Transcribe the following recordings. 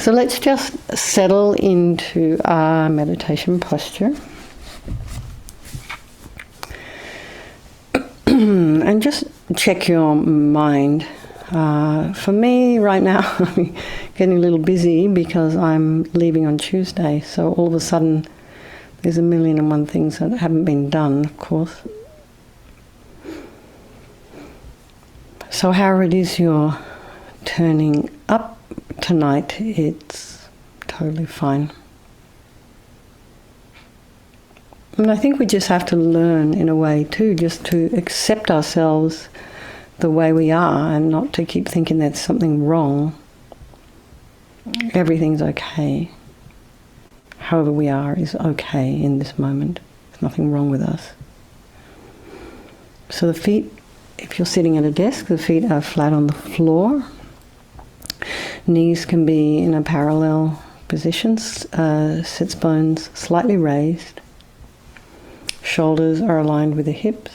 So let's just settle into our meditation posture. And just check your mind. For me right now, I'm getting a little busy because I'm leaving on Tuesday. So all of a sudden, there's 1,000,001 things that haven't been done, of course. So however it is you're turning up tonight, it's totally fine. And I think we just have to learn in a way too, just to accept ourselves the way we are and not to keep thinking there's something wrong. Everything's okay. However we are is okay in this moment. There's nothing wrong with us. So the feet, if you're sitting at a desk, the feet are flat on the floor. Knees can be in a parallel position, sits bones slightly raised. Shoulders are aligned with the hips.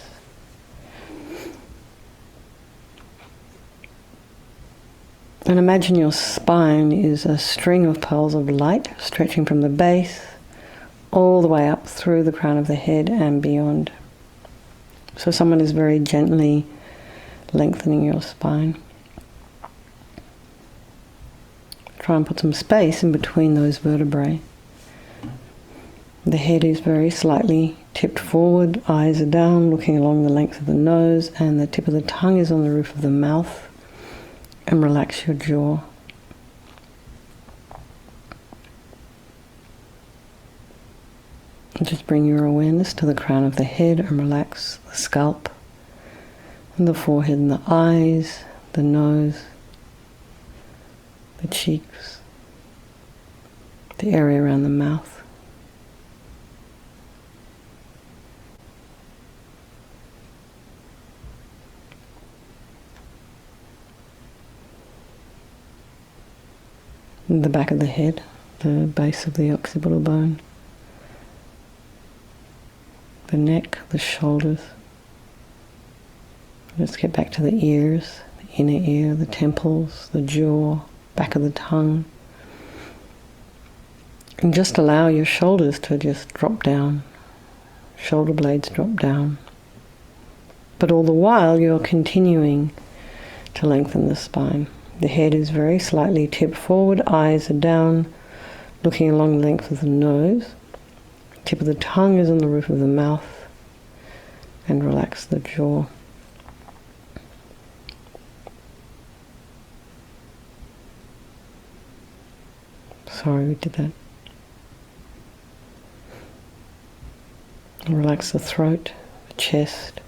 And imagine your spine is a string of pearls of light stretching from the base all the way up through the crown of the head and beyond. So someone is very gently lengthening your spine. Try and put some space in between those vertebrae. The head is very slightly tipped forward, eyes are down, looking along the length of the nose, and the tip of the tongue is on the roof of the mouth. And relax your jaw. And just bring your awareness to the crown of the head and relax the scalp, and the forehead and the eyes, the nose, the cheeks, the area around the mouth. The back of the head, the base of the occipital bone, the neck, the shoulders. Let's get back to the ears, the inner ear, the temples, the jaw, back of the tongue. And just allow your shoulders to just drop down, shoulder blades drop down. But all the while you're continuing to lengthen the spine. The head is very slightly tipped forward, eyes are down, looking along the length of the nose. Tip of the tongue is on the roof of the mouth, and relax the jaw. Sorry we did that. Relax the throat, the chest,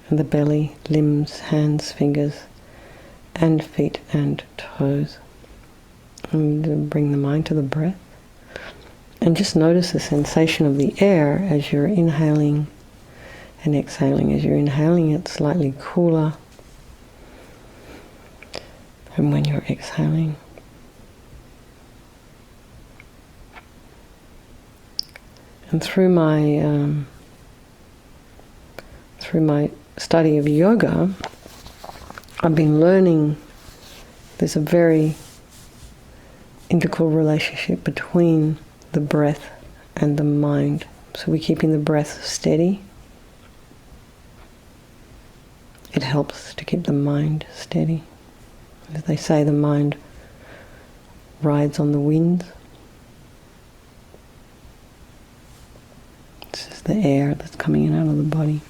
and the belly, limbs, hands, fingers, and feet and toes. And bring the mind to the breath. And just notice the sensation of the air as you're inhaling and exhaling. As you're inhaling, it's slightly cooler. And when you're exhaling, and through my study of yoga, I've been learning there's a very integral relationship between the breath and the mind. So we're keeping the breath steady. It helps to keep the mind steady. As they say, the mind rides on the winds. It's just the air that's coming in out of the body.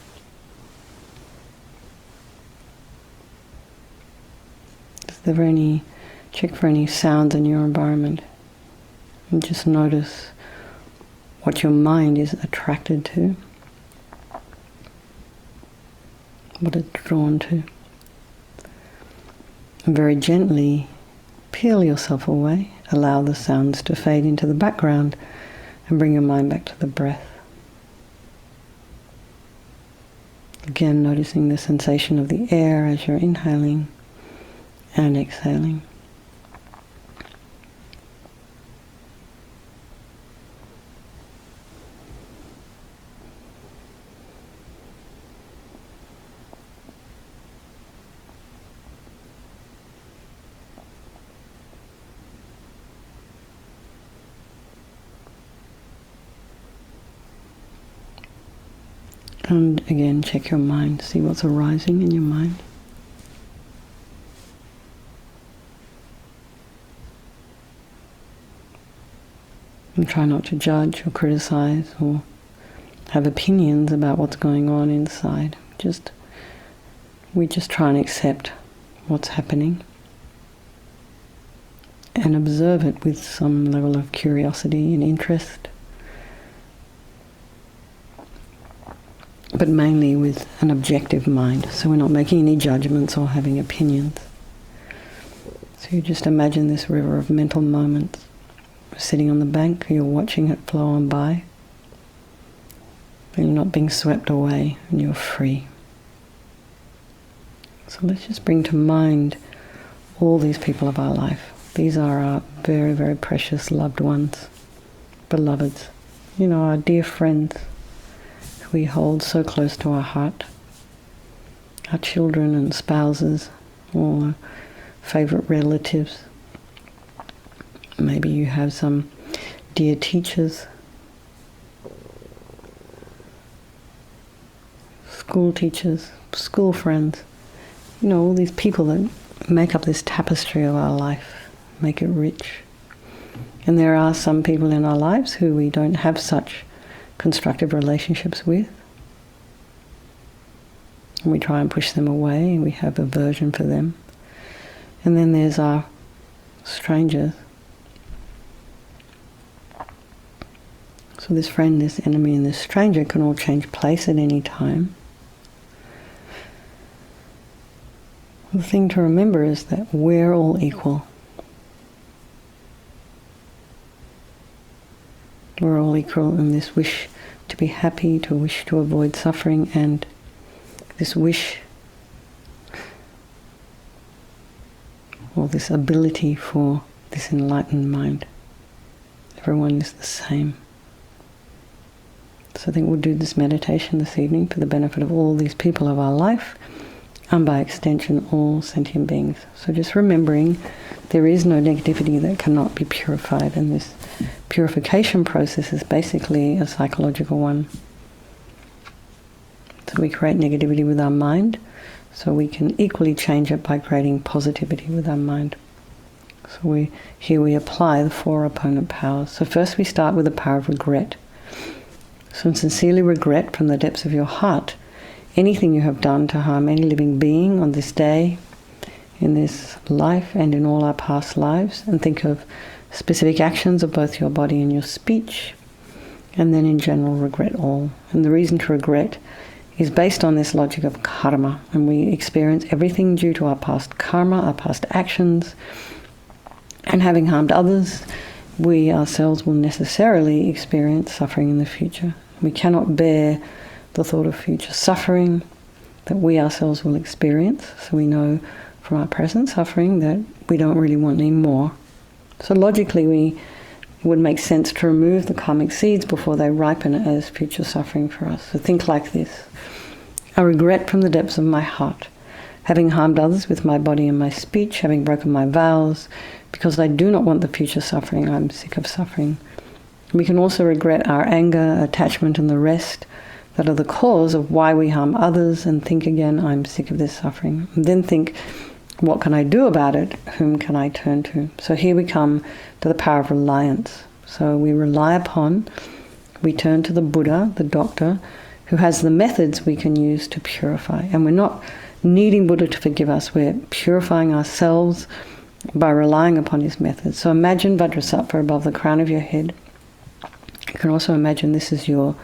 Check for any sounds in your environment, and just notice what your mind is attracted to, what it's drawn to. And very gently peel yourself away, allow the sounds to fade into the background, and bring your mind back to the breath. Again, noticing the sensation of the air as you're inhaling and exhaling. And again, check your mind, see what's arising in your mind. And try not to judge or criticize or have opinions about what's going on inside. We just try and accept what's happening and observe it with some level of curiosity and interest, but mainly with an objective mind, so we're not making any judgments or having opinions. So you just imagine this river of mental moments. You're sitting on the bank, you're watching it flow on by, and you're not being swept away, and you're free. So let's just bring to mind all these people of our life. These are our very, very precious loved ones, beloveds. Our dear friends who we hold so close to our heart. Our children and spouses, or favorite relatives. Maybe you have some dear teachers, school teachers, school friends. All these people that make up this tapestry of our life, make it rich. And there are some people in our lives who we don't have such constructive relationships with. And we try and push them away, and we have aversion for them. And then there's our strangers. So this friend, this enemy, and this stranger can all change place at any time. The thing to remember is that we're all equal. We're all equal in this wish to be happy, to wish to avoid suffering, and this wish, or this ability for this enlightened mind. Everyone is the same. So I think we'll do this meditation this evening for the benefit of all these people of our life, and by extension all sentient beings. So just remembering there is no negativity that cannot be purified, and this purification process is basically a psychological one. So we create negativity with our mind, so we can equally change it by creating positivity with our mind. So here we apply the 4 opponent powers. So first we start with the power of regret. So sincerely regret from the depths of your heart anything you have done to harm any living being on this day, in this life, and in all our past lives. And think of specific actions of both your body and your speech. And then in general, regret all. And the reason to regret is based on this logic of karma. And we experience everything due to our past karma, our past actions. And having harmed others, we ourselves will necessarily experience suffering in the future. We cannot bear the thought of future suffering that we ourselves will experience. So we know from our present suffering that we don't really want any more. So logically, it would make sense to remove the karmic seeds before they ripen as future suffering for us. So think like this. I regret from the depths of my heart, having harmed others with my body and my speech, having broken my vows, because I do not want the future suffering. I'm sick of suffering. We can also regret our anger, attachment, and the rest that are the cause of why we harm others, and think again, I'm sick of this suffering. And then think, what can I do about it? Whom can I turn to? So here we come to the power of reliance. So we rely upon, we turn to the Buddha, the doctor, who has the methods we can use to purify. And we're not needing Buddha to forgive us, we're purifying ourselves by relying upon his methods. So imagine Vajrasattva above the crown of your head. You can also imagine this is your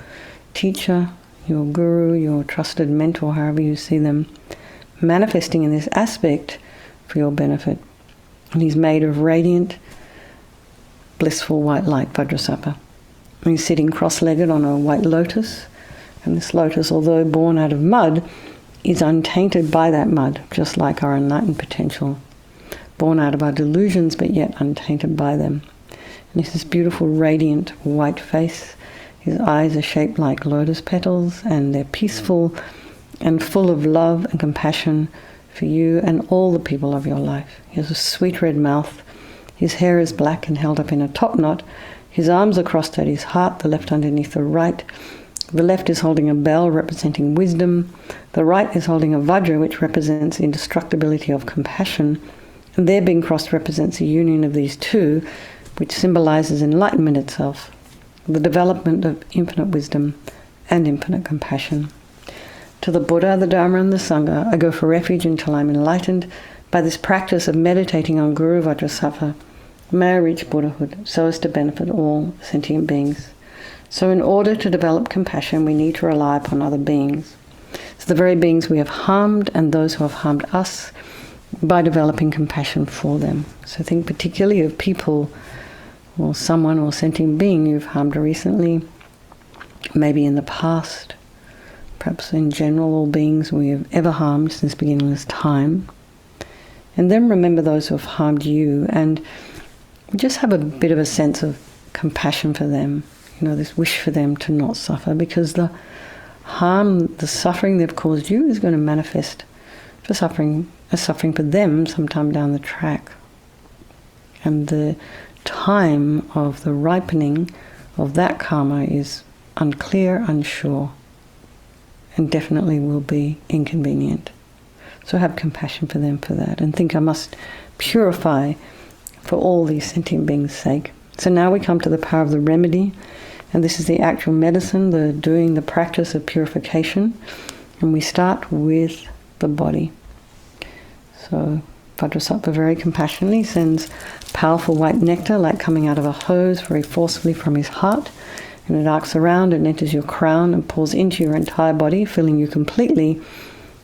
teacher, your guru, your trusted mentor, however you see them, manifesting in this aspect for your benefit. And he's made of radiant, blissful white light, Vajrasattva. And he's sitting cross-legged on a white lotus, and this lotus, although born out of mud, is untainted by that mud, just like our enlightened potential, born out of our delusions, but yet untainted by them. And it's this beautiful, radiant white face. His eyes are shaped like lotus petals, and they're peaceful and full of love and compassion for you and all the people of your life. He has a sweet red mouth. His hair is black and held up in a top knot. His arms are crossed at his heart, the left underneath the right. The left is holding a bell representing wisdom. The right is holding a vajra, which represents the indestructibility of compassion. And their being crossed represents the union of these two, which symbolizes enlightenment itself, the development of infinite wisdom and infinite compassion. To the Buddha, the Dharma, and the Sangha, I go for refuge until I'm enlightened. By this practice of meditating on Guru Vajrasattva, may I reach Buddhahood so as to benefit all sentient beings. So in order to develop compassion, we need to rely upon other beings. So the very beings we have harmed and those who have harmed us, by developing compassion for them. So think particularly of people or someone or sentient being you've harmed recently, maybe in the past, perhaps in general all beings we have ever harmed since beginningless time. And then remember those who have harmed you and just have a bit of a sense of compassion for them, this wish for them to not suffer, because the harm, the suffering they've caused you is going to manifest as suffering for them sometime down the track. And the time of the ripening of that karma is unclear, unsure, and definitely will be inconvenient. So have compassion for them for that, and think I must purify for all these sentient beings' sake. So now we come to the power of the remedy, and this is the actual medicine, the practice of purification, and we start with the body. So Vajrasattva very compassionately sends powerful white nectar like coming out of a hose very forcefully from his heart, and it arcs around and enters your crown and pours into your entire body, filling you completely,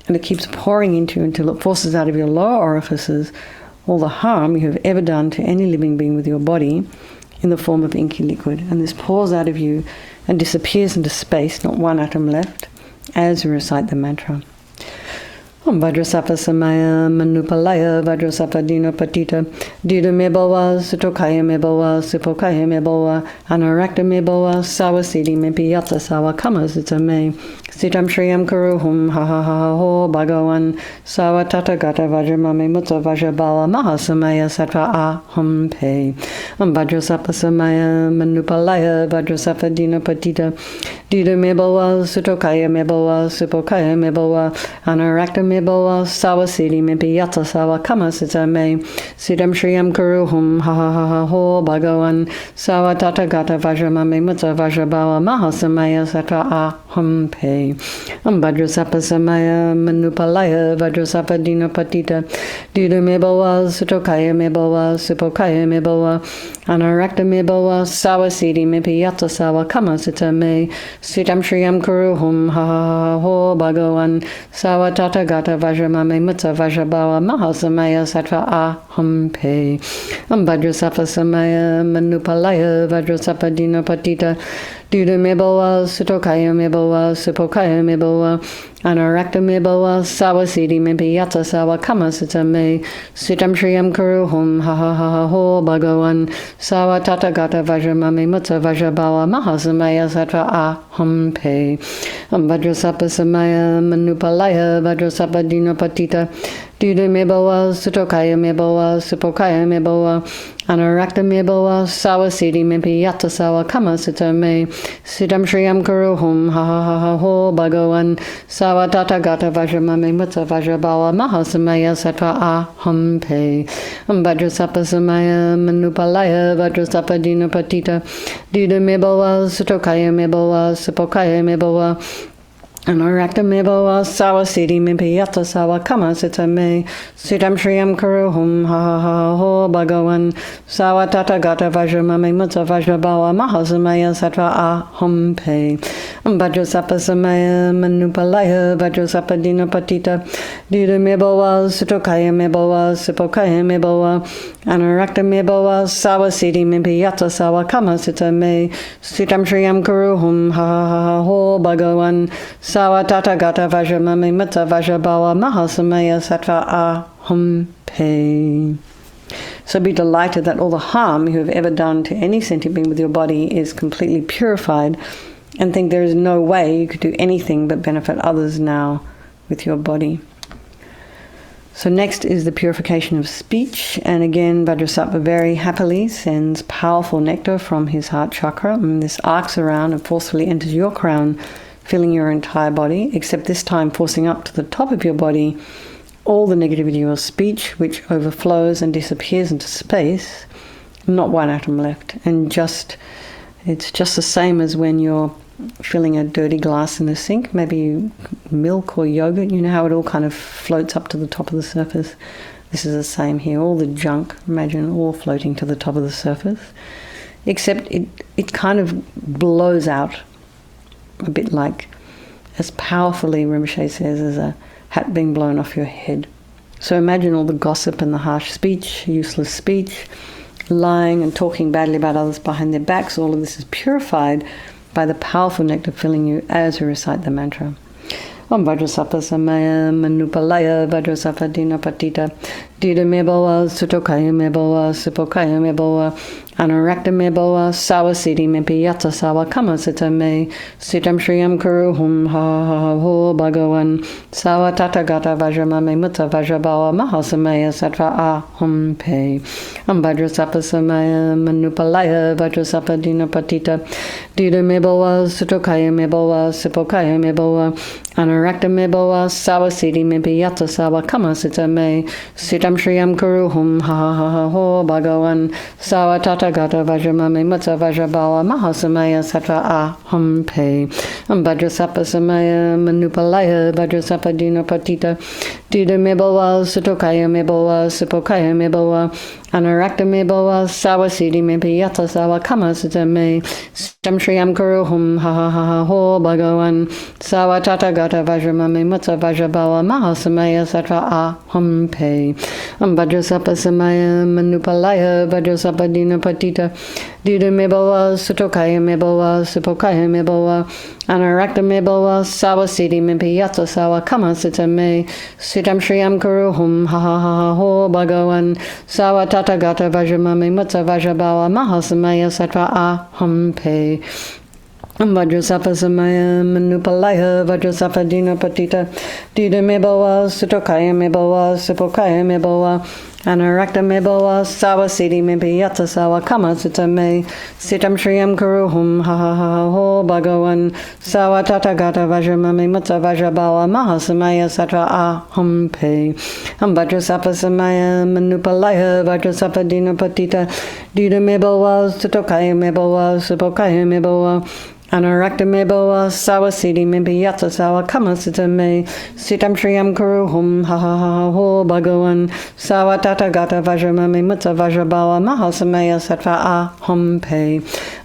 and it keeps pouring into you until it forces out of your lower orifices all the harm you have ever done to any living being with your body in the form of inky liquid. And this pours out of you and disappears into space, not one atom left, as you recite the mantra. Om Vajrasattva Samaya Manupalaya Vajrasattva Dino Patita Dida Mebawa Sutokaya Mebawa Supokaya Mebawa Anarakta Mebawa Sawasidi Mepiyata Sawa Kamasita Me Sitam Shriyam Kuruhum Ha Ha Ha Ho Bhagawan Sawa Tatagata Vajramame Mutta Vajrabawa Mahasamaya Sattva Aham Pe Om Vajrasattva Samaya Manupalaya Vajrasattva Dino Patita Dida Mebawa Sutokaya Mebawa Supokaya Mebawa Anarakta Mebawa Sawasidi Mepiyata Sawa Kamasita Me Siddham Shriyam Kuruhum Ha Ha Ha Ha Ho Bhagawan Sawa Tatagata Vajramame Mutta Vajrabawa Mahasamaya Sattva Aham Pe Om Vajrasattva Samaya Manupalaya Vajrasattva Dino Patita Dida Mebawa Sutokaya Mebawa Supokaya Mebawa Anarakta Mebawa Sawasidi Mepiyata Sawa Kamasita Me Siddham Shriyam Kuruhum Ha Ha Ha Ho Bhagawan Sawa Tatagata Vajramame Mutta Vajrabawa Mahasamaya Sattva Aham Pe Om Vajrasattva Samaya Manupalaya Vajrasattva Dino Patita Dida Mebawa Sutokaya Mebawa Supokaya Mebawa Anarakta Mebawa Sawasidi Mepiyata Sawa Kamasita Me Siddham Shriyam Kuruhum Ha Ha Ha Ha Ho Bhagawan Sawa Tatagata Vajramame Mutta Vajrabawa Mahasamaya Sattva Aham Pe Om Vajrasattva Samaya Manupalaya Vajrasattva Dino Patita Dida Mebawa Sutokaya Mebawa Supokaya Mebawa Anarakta Mebawa Sawasidi Mepiyata Sawa Kamasita Me Siddham Shriyam Kuruhum Ha Ha Ha Ha Ho Bhagawan Sawa Tatagata Vajramame Mutta Vajrabawa Mahasamaya Sattva Aham Pe Om Vajrasattva Samaya Manupalaya Vajrasattva Dino Patita Dida Mebawa Sutokaya Mebawa Supokaya Mebawa Anarakta Mebawa Sawasidi Mepiyata Sawa Kamasita Me Siddham Shriyam Kuruhum Ha Ha Ha Ho Bhagawan Sawa Tatagata Vajramame Mutta Vajrabawa Mahasamaya Sattva Aham Pe Om Vajrasattva Samaya Manupalaya Vajrasattva Dino Patita Dida Mebawa Sutokaya Mebawa Supokaya Mebawa Anarakta Mebawa Sawasidi Mepiyata Sawa Kamasita Me Siddham Shriyam Kuruhum Ha Ha Ha Ho Bhagawan Sawa Tatagata Vajramame Mutta Vajrabawa Mahasamaya Sattva Aham Pe. So be delighted that all the harm you have ever done to any sentient being with your body is completely purified, and think there is no way you could do anything but benefit others now with your body. So next is the purification of speech. And again, Vajrasattva very happily sends powerful nectar from his heart chakra. And this arcs around and forcefully enters your crown, filling your entire body, except this time forcing up to the top of your body all the negativity of your speech, which overflows and disappears into space. Not one atom left. And it's just the same as when you're filling a dirty glass in the sink, maybe milk or yogurt, you know how it all kind of floats up to the top of the surface. This is the same here. All the junk, imagine, all floating to the top of the surface, except it kind of blows out a bit like, as powerfully, Rinpoche says, as a hat being blown off your head. So imagine all the gossip and the harsh speech, useless speech, lying and talking badly about others behind their backs. All of this is purified by the powerful nectar filling you as you recite the mantra. Om Vajrasattva Samaya Manupalaya Vajrasattva Dinapatita Dida Meboa Sutokaya Meboa Supokaya Meboa Anarakta Meboa Sawasiti Mepiyata Sawa Kamasita Me Sitam Shriyam Kuruhum Ha Ha Ho Bhagavan Sawa Tatagata Vajramame Mutta Vajrabawa Mahasamaya Sattva Aham Pe Om Vajrasattva Samaya Manupalaya Vajrasattva Dinapatita Dida Meboa Sutokaya Meboa Supokaya Meboa Anarakta Meboa Sawasiti Mepiyata Sawa Kamasita Me Sitam Shriyam Kuruhum Ha Ha Ho Bhagavan Sawa Tatagata Vajramame Mutta Vajrabawa Mahasamaya Sattva Aham Pe Om Vajrasattva Samaya Manupalaya Vajrasattva Dinapatita Dida Meboa Sutokaya Meboa Supokaya Meboa Anarakta Meboa Sawasiti Mepiyata Sawa Kamasita Me Sitam Shriyam Kuruhum Ha Ha Ho Bhagavan Sawa Tatagata Vajramame Mutta Vajrabawa Mahasamaya Sattva Aham Pe Om Vajrasattva Samaya Manupalaya Vajrasattva Dinapatita Dida Meboa Sutokaya Meboa Supokaya Meboa Anarakta Meboa Sawasiti Mepiyata Sawa Kamasita Me Sitam Shriyam Kuruhum Ha Ha Ho Bhagavan Sawa Tatagata Vajramame Mutta Vajrabawa Mahasamaya Sattva Aham Pe Om Vajrasattva Samaya Manupalaya Vajrasattva Dinapatita Dida Meboa Sutokaya Meboa Supokaya Meboa Anarakta Meboa Sawasiti Mepiyata Sawa Kamasita Me Sitam Shriyam Kuruhum Ha Ha Ho Bhagavan Sawa Tatagata Vajramame Mutta Vajrabawa Mahasamaya Sattva Aham Pe Om Vajrasattva Samaya Manupalaya Vajrasattva Dinapatita Dida Meboa Sutokaya Meboa Supokaya Meboa Anarakta Meboa Sawasiti Mepiyata Sawa Kamasita Me Sitam Shriyam Kuruhum Ha Ha Ho Bhagavan Sawa Tatagata Vajramame Mutta Vajrabawa Mahasamaya Sattva Aham Pe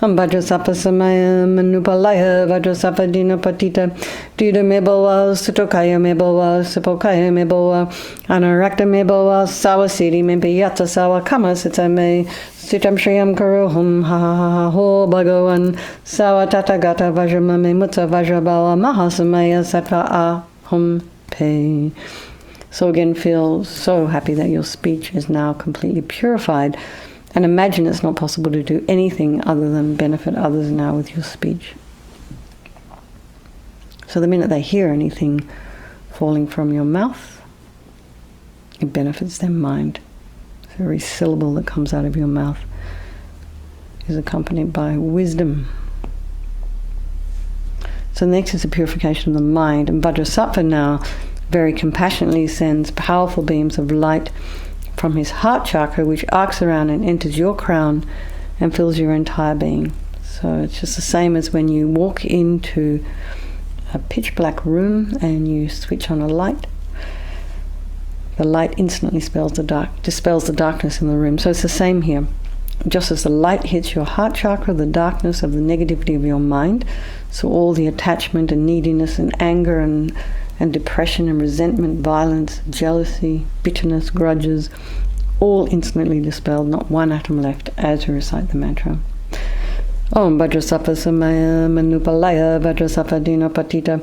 Om Vajrasattva Samaya Manupalaya Vajrasattva Dinapatita Dida Meboa Sutokaya Meboa Supokaya Meboa Anarakta Meboa Sawasiti Mepiyata Sawa Kamasita Me Sitam Shriyam Kuruhum Ha Ha Ho Bhagavan Sawa Tatagata Vajramame Mutta Vajrabawa Mahasamaya Sattva Aham Pe. So again, feel so happy that your speech is now completely purified, and imagine it's not possible to do anything other than benefit others now with your speech. So the minute they hear anything falling from your mouth, it benefits their mind. Every syllable that comes out of your mouth is accompanied by wisdom. So next is the purification of the mind. And Vajrasattva now very compassionately sends powerful beams of light from his heart chakra, which arcs around and enters your crown and fills your entire being. So it's just the same as when you walk into a pitch black room and you switch on a light. The light instantly dispels the darkness in the room. So it's the same here. Just as the light hits your heart chakra, the darkness of the negativity of your mind, so all the attachment and neediness and anger and depression and resentment, violence, jealousy, bitterness, grudges, all instantly dispelled, not one atom left as you recite the mantra. Om Vajrasattva Samaya Manupalaya Vajrasattva Dinapatita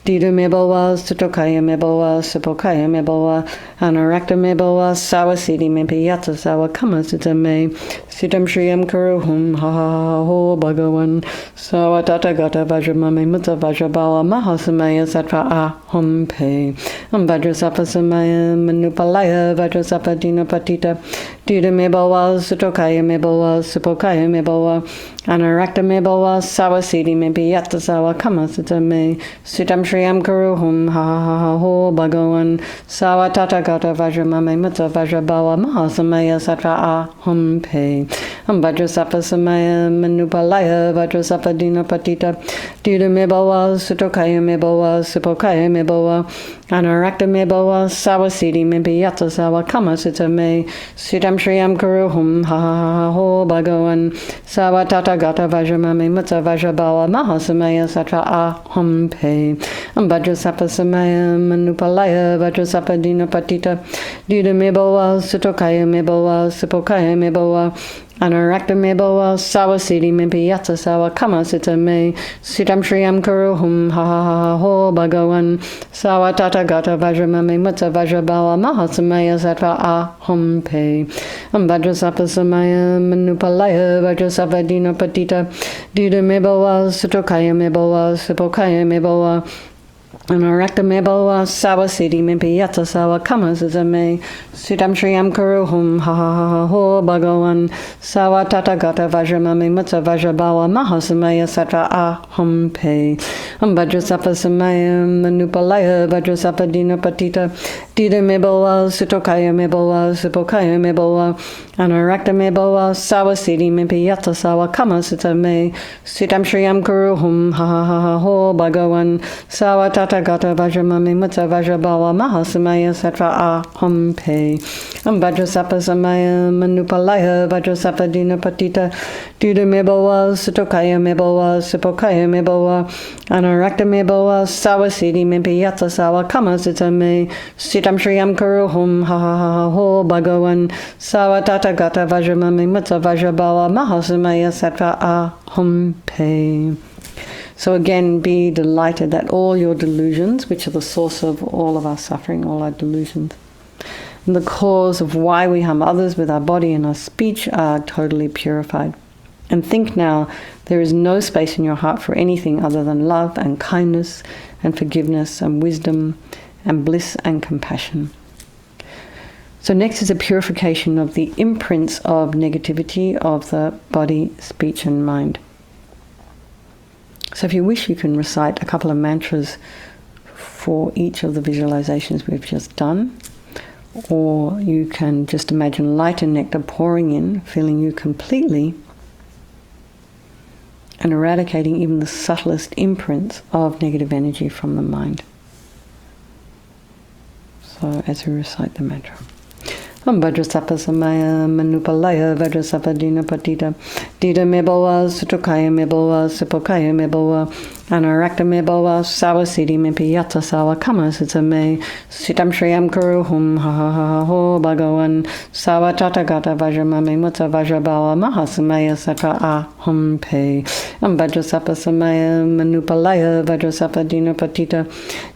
Dida Mebowa, Sutokaya Mebowa, Supokaya Mebowa, Anarakta Mebowa, Sawasidi Mempiyata Sawa Kamasitame, Sitam Shriyam Kuruhum, Ha Ha Ho Bhagawan, Sawatata Gata Vajramame Mutta Vajrabawa, Mahasamaya Sattva Aham Pe, Vajrasattva Samaya, Manupalaya, Vajrasattva Dina Patita, Dida Mebowa, Sutokaya Mebowa, Supokaya Mebowa, Anarakta Mebowa, Sawasidi Mempiyata Sawa Kamasitame, Sitam Shriyam Kuruhum, Ha Ha Ho Bhagawan, Sawatata Gata Vajramame Mutta Vajrabawa, Mahasamaya Sattva Aham Pe, Vajrasattva Samaya, Manupalaya, Vajrasattva Dina Patita, Dida Mebowa, Sutokaya Mebowa, Supokaya Mebowa, Anarakta Mebowa, Sawasidi Mempiyata Sawa Kamasitame, Sitam Shriyam Kuruhum, Ha Ha Ho Bhagawan, Sawatata Gata Vajramame Mutta Vajrabawa, Mahasamaya Sattva Aham Pe, Vajrasattva Samaya, Manupalaya, Vajrasattva Dina Patita, Dida Mebowa, Sutokaya Mebowa, Supokaya Mebowa, Anarakta Mebowa, Sawasidi Mempiyata Sawa Kamasitame, Sitam Shriyam Kuruhum, Ha Ha Ho Bhagawan, Sawatata Gata Vajramame Mutta Vajrabawa, Mahasamaya Sattva Aham Pe, Vajrasattva Samaya, Manupalaya, Vajrasattva Dina Patita, Dida Mebowa, Sutokaya Mebowa, Supokaya Mebowa, Anarakta Mebowa, Sawasidi Mempiyata Sawa Kamasitame, Sitam Shriyam Kuruhum, Ha Ha Ho Bhagawan, Sawatata Gata Vajramame Mutta Vajrabawa, Mahasamaya Sattva Aham Pe, Vajrasattva Samaya, Manupalaya, Vajrasattva Dina Patita, Dida Mebowa, Sutokaya Mebowa, Supokaya Mebowa, Anarakta Mebowa, Sawasidi Mempiyata Sawa Kamasitame, Sitam Shriyam Kuruhum, Ha Ha Ho Bhagawan, Sawatata Gata Vajramame Mutta Vajrabawa, Mahasamaya Sattva Aham Pe, Vajrasattva Samaya, Manupalaya, Vajrasattva Dina Patita, Dida Mebowa, Sutokaya Mebowa, Supokaya Mebowa, Anarakta Mebowa, Sawasidi Mempiyata Sawa Kamasitame, Sitam Shriyam Kuruhum, Ha Ha Ho Bhagawan, Sawatata Gata Vajramame Mutta Vajrabawa, Mahasamaya Sattva Aham Pe. So again, be delighted that all your delusions, which are the source of all of our suffering, all our delusions, and the cause of why we harm others with our body and our speech, are totally purified. And think now, there is no space in your heart for anything other than love and kindness and forgiveness and wisdom and bliss and compassion. So next is a purification of the imprints of negativity of the body, speech and mind. So if you wish, you can recite a couple of mantras for each of the visualizations we've just done, or you can just imagine light and nectar pouring in, filling you completely, and eradicating even the subtlest imprints of negative energy from the mind. So as we recite the mantra. Vajrasattva Samaya, Manupalaya, Vajrasattva Dina Patita, Dida Mebowa, Sutokaya Mebowa, Supokaya Mebowa, Anarakta Mebowa, Sawasidi Mempiyata Sawa Kamasitame, Sitam Shriyam Kuruhum, Ha Ha Ho Bhagawan, Sawatata Gata Vajramame Mutta Vajrabawa, Mahasamaya Sattva Aham Pe, Vajrasattva Samaya, Manupalaya, Vajrasattva Dina Patita,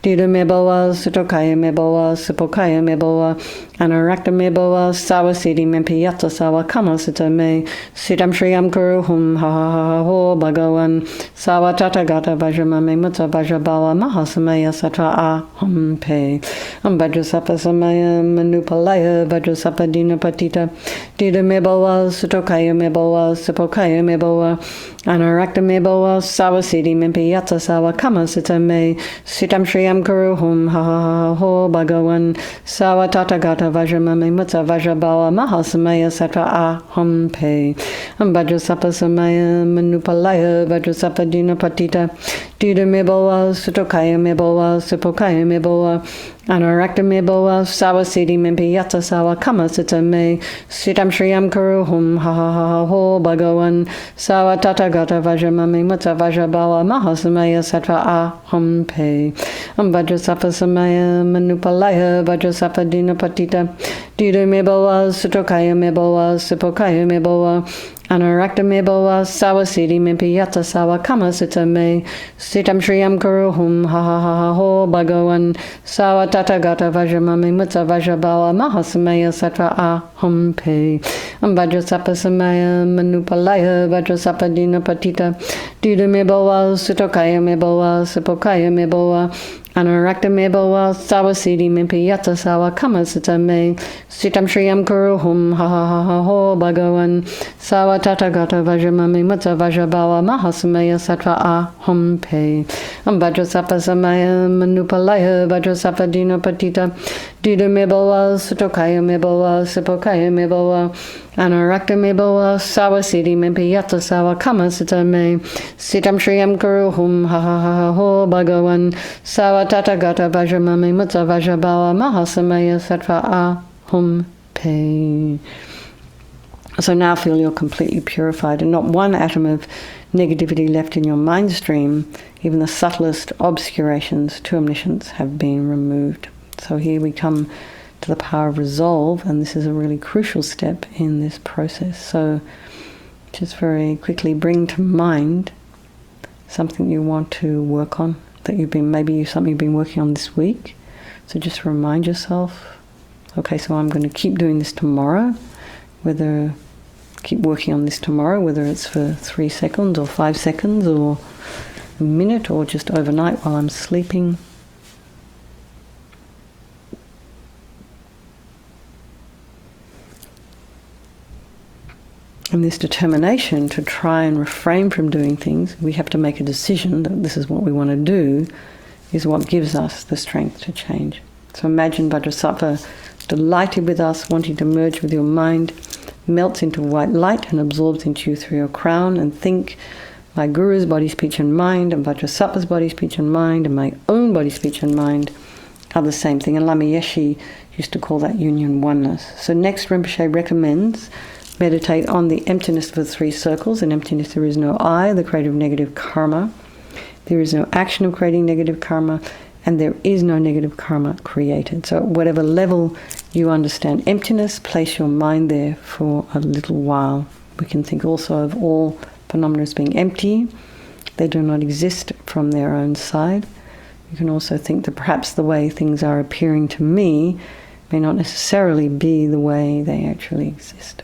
Dida Mebowa, Sutokaya Mebowa, Supokaya Mebowa, Anarakta Mebowa, Sawasidi Mempiyata Sawa Kamasitame, Sitam Shriyam Kuruhum, Ha Ha Ho Bhagawan, Sawatata Gata Vajramame Mutta Vajrabawa, Mahasamaya Sattva Aham Pe, Vajrasattva Samaya, Manupalaya, Vajrasattva Dina Patita, Dida Mebowa, Sutokaya Mebowa, Supokaya Mebowa, Anarakta Mebowa, Sawasidi Mempiyata Sawa Kamasitame, Sitam Shriyam Kuruhum, Ha Ha Ho Bhagawan, Sawatata Gata Vajramame Mutta Vajrabawa, Mahasamaya Sattva Aham Pe, Vajrasattva Samaya, Manupalaya, Vajrasattva Dina Patita, Dida Mebowa, Sutokaya Mebowa, Supokaya Mebowa, Anarakta Mebowa, Sawasidi Mempiyata Sawa Kamasitame, Sitam Shriyam Kuruhum, Ha Ha Ho Bhagawan, Sawatata Gata Vajramame Mutta Vajrabawa, Mahasamaya Sattva Aham Pe, Vajrasattva Samaya, Manupalaya, Vajrasattva Dina Patita, Dida Mebowa, Sutokaya Mebowa, Supokaya Mebowa, Anarakta me boa sawa siddhi mimpi yata sawa kama sutta me sitam shriyam kuruhum ha ha ha ha ho bhagavan sawa tathagata vajramami mutta vajrabhava mahasamaya sattva aham pe Vajrasattva samaya manupalaya Vajrasattva dina patita Dida me boa sutokaya me boa sipokaya me boa Anarakta me boa sawa siddhi mimpi yata sawa kama sutta me sitam shriyam kuruhum ha ha ha ha ho bhagavan sawa tathagata vajramami mutta vajrabhava mahasamaya sattva aham pe Vajrasattva samaya manupalaya Vajrasattva dina patita Dida me boa sutokaya me boa sipokaya me boa Anarakta me boa sawa siddhi mimpi yata sawa kama sutta me sitam shriyam kuruhum ha ha ha ha ho bhagavan sawa tathagata vajramami mutta vajrabhava mahasamaya sattva aham pe. So now feel you're completely purified and not one atom of negativity left in your mind stream. Even the subtlest obscurations to omniscience have been removed. So here we come to the power of resolve, and this is a really crucial step in this process. So just very quickly bring to mind something you want to work on, that maybe something you've been working on this week. So just remind yourself, okay, so I'm going to keep doing this tomorrow, keep working on this tomorrow, whether it's for 3 seconds or 5 seconds or a minute or just overnight while I'm sleeping. And this determination to try and refrain from doing things, we have to make a decision that this is what we want to do, is what gives us the strength to change. So imagine Vajrasattva delighted with us, wanting to merge with your mind, melts into white light and absorbs into you through your crown, and think my Guru's body, speech and mind, and Vajrasattva's body, speech and mind, and my own body, speech and mind are the same thing. And LAMA YESHE used to call that union oneness. So next Rinpoche recommends meditate on the emptiness of the 3 circles. In emptiness there is no I, the creator of negative karma. There is no action of creating negative karma, and there is no negative karma created. So at whatever level you understand emptiness, place your mind there for a little while. We can think also of all phenomena as being empty. They do not exist from their own side. You can also think that perhaps the way things are appearing to me may not necessarily be the way they actually exist.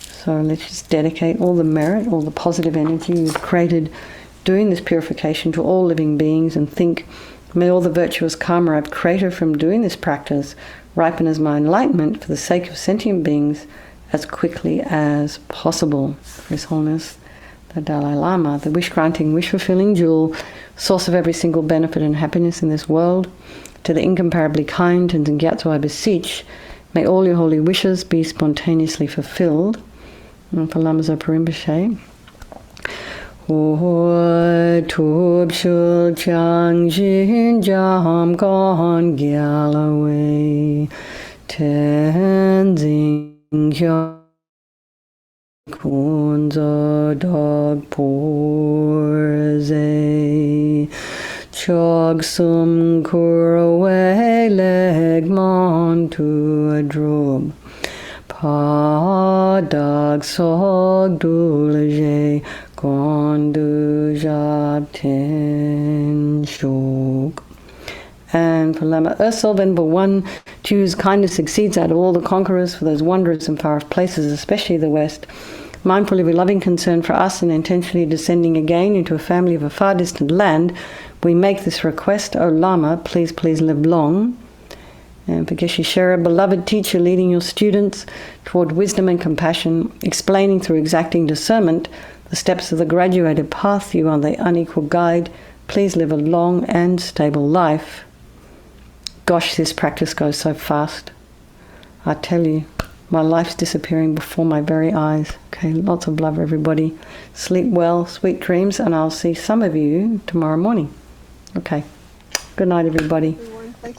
So let's just dedicate all the merit, all the positive energy we've created doing this purification to all living beings, and think, may all the virtuous karma I've created from doing this practice ripen as my enlightenment for the sake of sentient beings as quickly as possible. For His Holiness the Dalai Lama, the wish-granting, wish-fulfilling jewel, source of every single benefit and happiness in this world, to the incomparably kind and Gyatso I beseech, may all your holy wishes be spontaneously fulfilled. And for Lama Zopa Rinpoche, Hoi Tub Shul Chang Jin Jam Gon Gyalaway Tenzing Hyok Kunzo Dog Porze Chog Sum Kuraway Leg Mon to a Drub Pa Dag Sog Dulaje Gondu Jab Ten Shok. And for Lama Ursel, Venerable One, to whose kindness exceeds out of all the conquerors, for those wondrous and far-off places, especially the West, mindful of your loving concern for us and intentionally descending again into a family of a far distant land, we make this request. O Lama, please, please live long. And for Geshe Shera, beloved teacher, leading your students toward wisdom and compassion, explaining through exacting discernment the steps of the graduated path, you are the unequal guide. Please live a long and stable life. Gosh, this practice goes so fast. I tell you, my life's disappearing before my very eyes. Okay, lots of love, everybody. Sleep well, sweet dreams, and I'll see some of you tomorrow morning. Okay, good night, everybody.